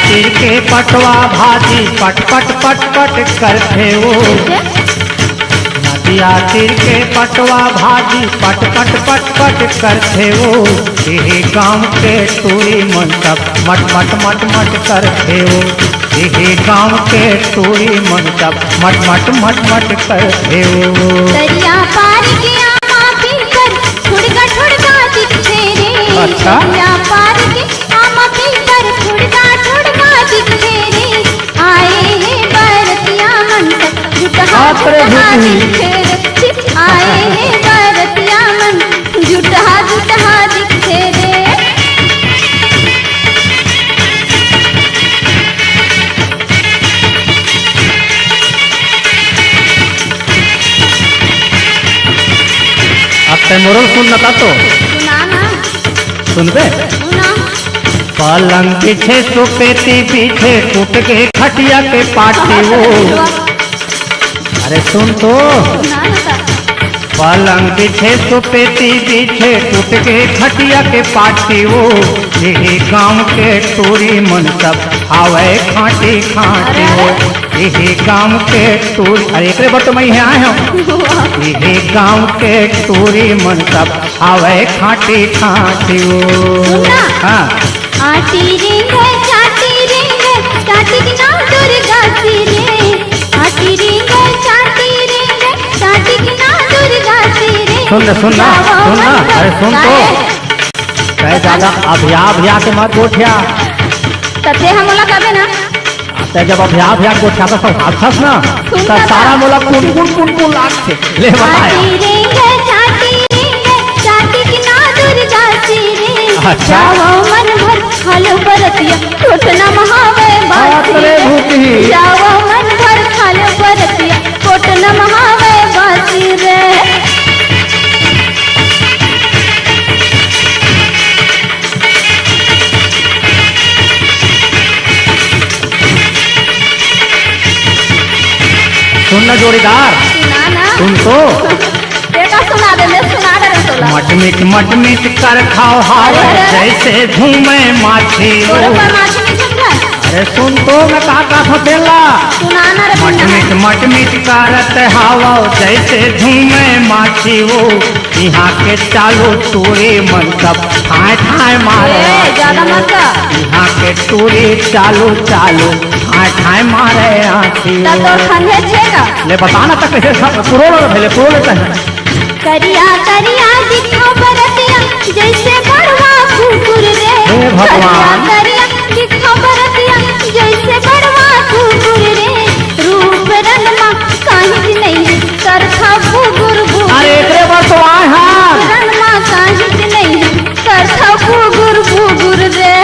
तीर के पटवा भाजी पट पट पट पट करते वो। नदिया तीर के पटवा भाजी पट पट पट पट करते वो। यही गाँव के टूरी मंडप मट मट मट मट करते वो। यही गाँव के टूरी मंडप मट मट मट मट करते वो। दरिया पार के आमा पीकर ठुड़का ठुड़का दिखते रे। अच्छा। दरिया पार के आमा पीकर ठुड़का ठुड़का दिखते रे। आए हैं बरतिया मंडप जुटहा जुटहा दिखते रे। आए हैं बरतिया मंडप जुटहा जुटहा दिखते रे। अब ते मोरल सुनना था तो सुनाना सुन बे। सुना पलंग पीछे सुपेती पीछे टूट के खटिया के पाटी वो। अरे सुन तो सुनाना पलंग पीछे सुपेती पीछे टूट के खटिया के पाटी वो। यही गाँव के टूरी मंडप आवे खाटी खाटी वो। यही गाँव के टूरी अरे एक बार तो मैं यहाँ आया हूँ। यही गाँव के टूरी मंडप आवे खाटी खाटी वो। सुनना। हाँ आटी रिंग चाटी की ना दुर्गा सी रे। आटी रिंग चाटी की ना दुर्गा सी रे। सुनना अरे सुन तो कहे दादा अभिया के मत गोठिया तते हम मोला कबे ना ते जब अभिया गोठिया तो सब हाथस ना तो सारा मोला कुन लागते ले बताया। आटी रिंग चाटी की ना दुर्गा सी रे। अच्छा। मन भर खालो बरतिया कोटना महावे बासी रे। जाओ मन भर खालो बरतिया कोटना महावे बासी रे। सुनना जोड़ीदार सुनाना सुन तो बेटा सुना दे तोला। मट मीट कर खाओ हावे जैसे झूमे माछी वो। तोरे पर माछी नहीं झुकला। अरे सुन तो मैं का फसेला। सुनाना रे मट मीट करत हावा जैसे झूमे माछी वो। यहाँ के चालू टूरी मंडप ठाए ठाए मारे। ज्यादा मत यहाँ के टूरी चालू ठाए ठाए मारे आँखी तब तो खंडे छेगा। ले बताना तक कैसे पुरोले चाहिए। करिया करिया दिखा बरतिया जैसे बड़वा कुकुर रे। हे भगवान। करिया दिखा बरतिया जैसे बड़वा कुकुर रे। रूप रंगमा काहे नहीं करथा गुगुर गुगुर। अरे एकरे बार तो आए हाँ रंगमा काहे नहीं करथा गुगुर गुगुर रे।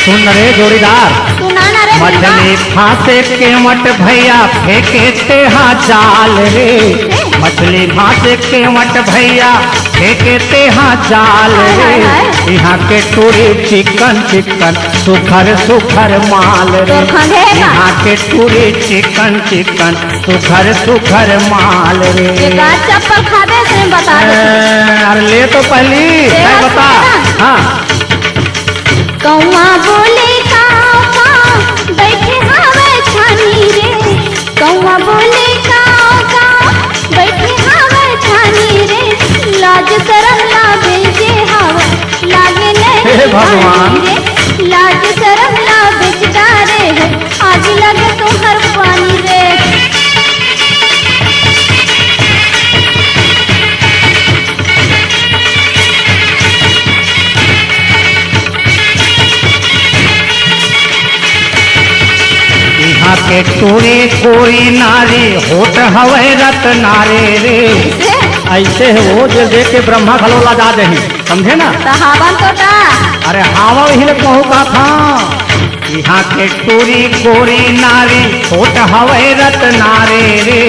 सुन रे जोड़ीदार। सुनाना रे मछली फांसे के मट भैया फेंके ते हाँ जाल रे। मछली फांसे के मट भैया फेंके ते हाँ जाल रे। यहाँ के टूरी चिकन सुखर माल रे। यहाँ के टूरी चिकन सुखर माल रे। चप्पल खादे से बता दे। अरे ले तो पहली बता। हाँ कौआ बोले काऊ बैठे हावे छानी रे। कौआ बोले काऊ बैठे हावे छानी रे। लाज शरम लागे जे हावे लागे नहीं। हे भगवान। रे लाज शरम लागे रे है आज लगे तुम्हार पानी रे। यहाँ के टूरी कोई नारी होट हवे रत नारे रे। ऐसे है वो जो देख के ब्रह्मा खलोला जा दही समझे ना। हावन तो ता अरे हावा ही कहू का था। यहाँ के टूरी गोरी नारी होट हवे रत नारे रे।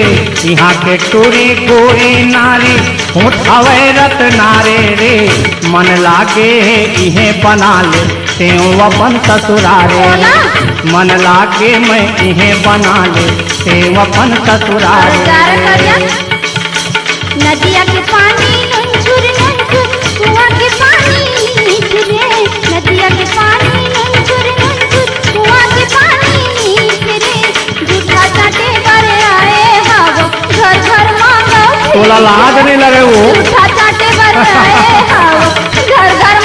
यहाँ के टूरी गोरी नारी होट हवे रत नारे रे। मन लागे इहे बना ले तेऊ अपन ससुरारे बोला। मन लागे मैं इन्हें बना ले तेऊ अपन ससुरारे प्यार करिया नदिया के पानी नुनझुर नुनझुर कुआं के पानी मीठ रे नदिया के पानी नुनझुर नुनझुर कुआं के पानी मीठ रे झूठा चाटे पर आए हावो घर घर मांगो तोला लाज नहीं लगे वो झूठा चाटे पर आए हावो घर घर